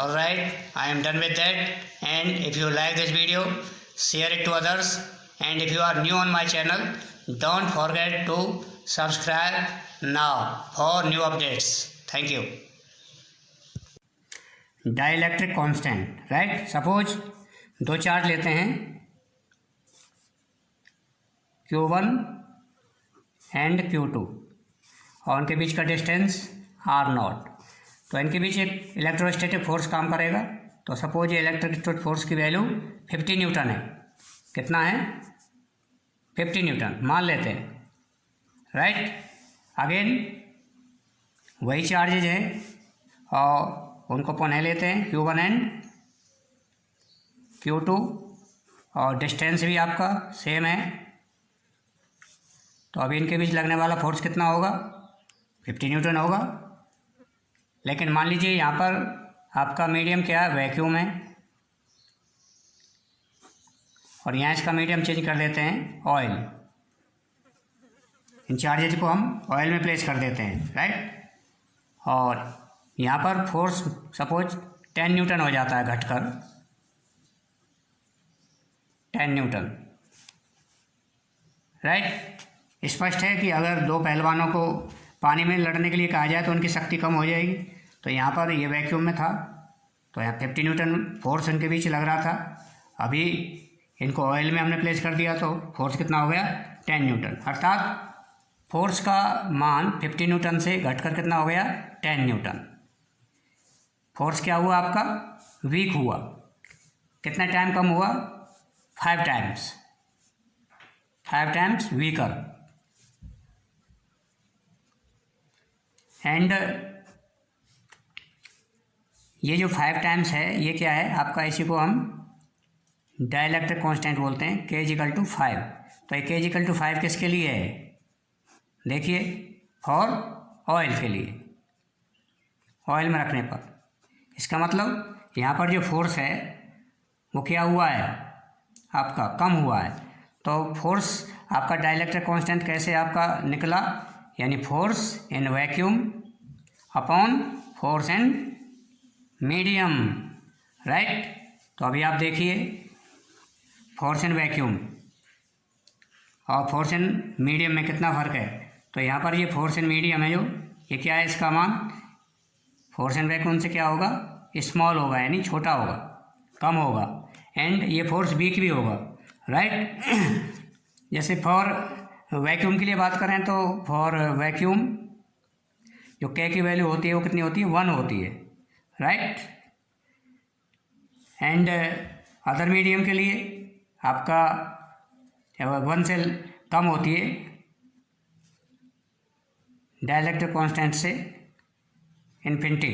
Alright, I am done with that, and if you like this video, share it to others, and if you are new on my channel, don't forget to subscribe now for new updates. Thank you. Dielectric constant, right? Suppose दो charge लेते हैं Q1 and Q2 और उनके बीच का distance R0, तो इनके बीच एक electrostatic force काम करेगा। तो सपोज ये इलेक्ट्रोस्टैटिक फोर्स की वैल्यू 50 न्यूटन है। कितना है? 50 न्यूटन मान लेते हैं, राइट। अगेन वही चार्जेज है और उनको पुनः लेते हैं Q1 एंड Q2 और डिस्टेंस भी आपका सेम है। तो अभी इनके बीच लगने वाला फोर्स कितना होगा? 50 न्यूटन होगा। लेकिन मान लीजिए यहाँ पर आपका मीडियम क्या है? वैक्यूम है, और यहाँ इसका मीडियम चेंज कर देते हैं ऑयल। इन चार्जेज को हम ऑयल में प्लेस कर देते हैं, राइट। और यहाँ पर फोर्स सपोज 10 न्यूटन हो जाता है, घटकर 10 न्यूटन, राइट। स्पष्ट है कि अगर दो पहलवानों को पानी में लड़ने के लिए कहा जाए तो उनकी शक्ति कम हो जाएगी। तो यहाँ पर ये वैक्यूम में था, तो यहाँ 50 न्यूटन फोर्स इनके बीच लग रहा था। अभी इनको ऑयल में हमने प्लेस कर दिया तो फोर्स कितना हो गया? 10 न्यूटन। अर्थात फोर्स का मान 50 न्यूटन से घटकर कितना हो गया? 10 न्यूटन। फोर्स क्या हुआ आपका? वीक हुआ। कितना टाइम कम हुआ? 5 टाइम्स, 5 टाइम्स वीकर। एंड ये जो 5 टाइम्स है ये क्या है आपका? इसी को हम डाइलेक्ट्रिक कांस्टेंट बोलते हैं, K=5। तो ये K=5 किसके लिए है? देखिए, फॉर ऑयल के लिए, ऑयल में रखने पर। इसका मतलब यहाँ पर जो फोर्स है वो क्या हुआ है आपका? कम हुआ है। तो फोर्स आपका डाइलेक्ट्रिक कांस्टेंट कैसे आपका निकला? यानी force in vacuum upon force in medium, right. तो अभी आप देखिए, फोर्स इन वैक्यूम और फोर्स इन मीडियम में कितना फ़र्क है। तो यहाँ पर ये फोर्स इन मीडियम है, जो ये क्या है इसका मान? फोर्स इन वैक्यूम से क्या होगा? स्मॉल होगा, यानी छोटा होगा, कम होगा। एंड ये फोर्स वीक भी होगा, राइट। जैसे फॉर वैक्यूम के लिए बात करें तो फॉर वैक्यूम जो K की वैल्यू होती है वो कितनी होती है? 1 होती है, राइट। एंड अदर मीडियम के लिए आपका 1 से कम होती है डाइलेक्ट्रिक कांस्टेंट से infinity.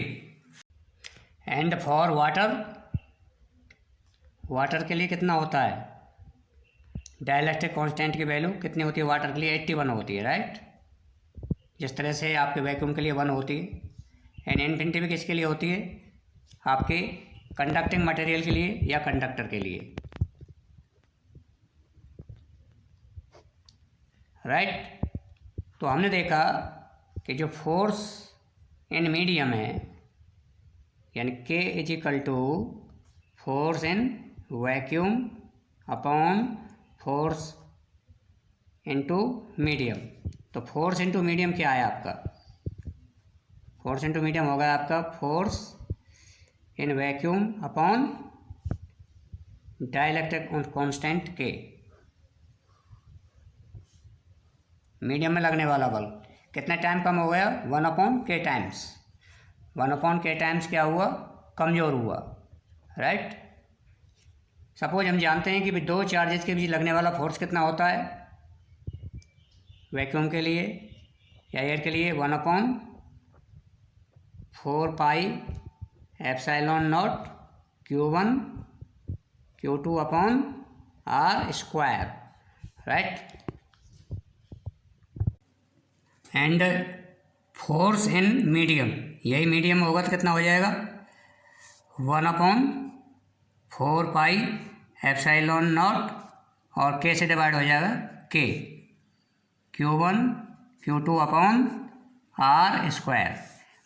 And for water, water के लिए कितना होता है? डाइलेक्ट्रिक कांस्टेंट की वैल्यू कितनी होती है वाटर के लिए? 81 होती है, राइट। जिस तरह से आपके वैक्यूम के लिए 1 होती है। एंड इन्फिनिटी भी किसके लिए होती है? आपके कंडक्टिंग मटेरियल के लिए या कंडक्टर के लिए, राइट। तो हमने देखा कि जो फोर्स इन मीडियम है, यानी K force in vacuum upon force into medium. तो फोर्स इनटू मीडियम क्या है आपका? फोर्स इनटू मीडियम होगा आपका force in vacuum upon dielectric constant K। Medium में लगने वाला बल कितना टाइम कम हो गया? 1/K times. 1/K टाइम्स क्या हुआ? कमज़ोर हुआ, राइट। सपोज हम जानते हैं कि दो चार्जेस के बीच लगने वाला फोर्स कितना होता है वैक्यूम के लिए या एयर के लिए? 1/4πε0 Q1 Q2/r², right. And force in medium, यही मीडियम होगा तो कितना हो जाएगा? 1/4πε0 और K से डिवाइड हो जाएगा K, Q1 Q2/r²।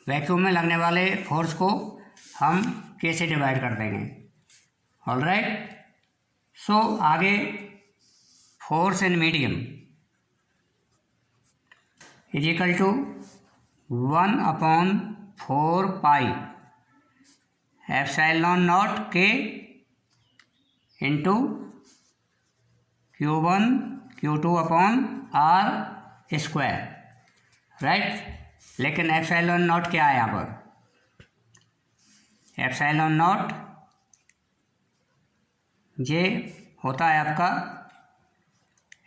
वैक्यूम में लगने वाले फोर्स को हम के से डिवाइड कर देंगे। ऑलराइट, सो आगे force in medium is equal to 1/4 pi epsilon naught के into Q1 Q2 upon R square, right. लेकिन एप्सिलॉन नॉट क्या है यहाँ पर? एप्सिलॉन नॉट ये होता है आपका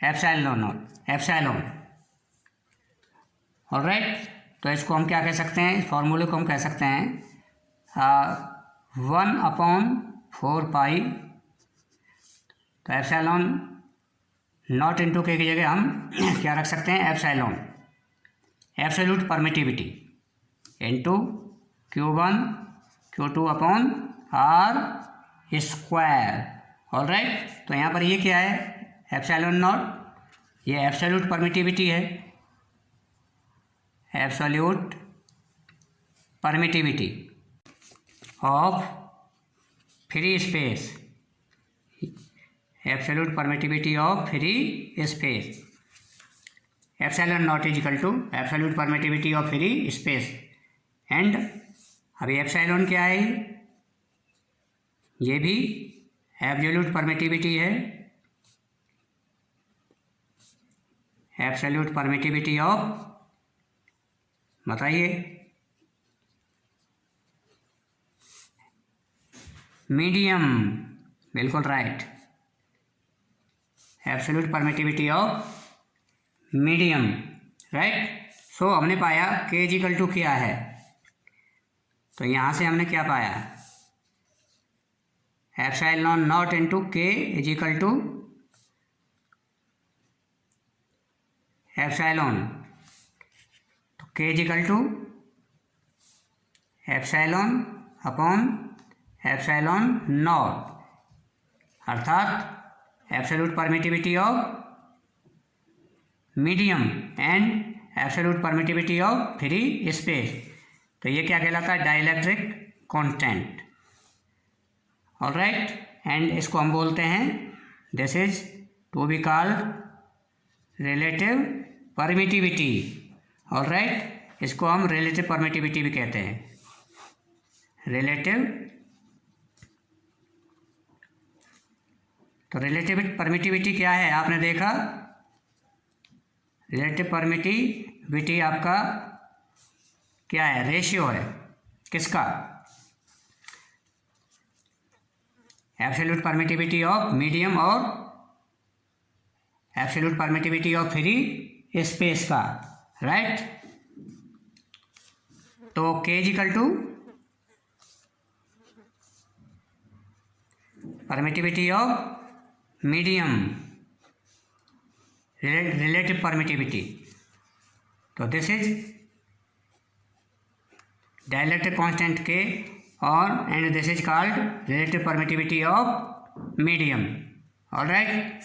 एप्सिलॉन नॉट, एप्सिलॉन। ऑलराइट, तो इसको हम क्या कह सकते हैं, इस फॉर्मूले को हम कह सकते हैं 1/4 पाई, तो एप्सिलॉन नॉट इंटू के की जगह हम क्या रख सकते हैं, epsilon absolute permittivity into Q1 Q2 upon R square. Alright, तो यहाँ पर ये क्या है, एप्सिलॉन नॉट, ये एब्सोल्यूट परमिटिविटी है, absolute permittivity of free space, absolute permittivity of free space, epsilon naught is equal to absolute permittivity of free space. And अभी epsilon क्या है, ये भी एब्सोल्यूट परमिटिविटी है, एब्सोल्यूट परमिटिविटी ऑफ, बताइए, medium, बिल्कुल right, absolute permittivity of medium, right. So हमने पाया के इज इक्वल टू क्या है, तो यहाँ से हमने क्या पाया, epsilon naught into K is equal to epsilon, तो K is equal to epsilon upon epsilon naught, अर्थात absolute permittivity of medium and absolute permittivity of free space. तो ये क्या कहलाता है, डाइलेक्ट्रिक कांस्टेंट। ऑलराइट, एंड इसको हम बोलते हैं, this is to be called relative permittivity. Alright, इसको हम रिलेटिव परमिटिविटी भी कहते हैं, रिलेटिव। तो रिलेटिव परमिटिविटी क्या है, आपने देखा, रिलेटिव परमिटिविटी आपका क्या है, रेशियो है, किसका, एब्सोल्यूट परमिटिविटी ऑफ मीडियम और absolute permittivity of free space का, राइट। तो K is equal to permittivity of medium, relative permittivity, तो this is dielectric constant K and this is called relative permittivity of medium. All right.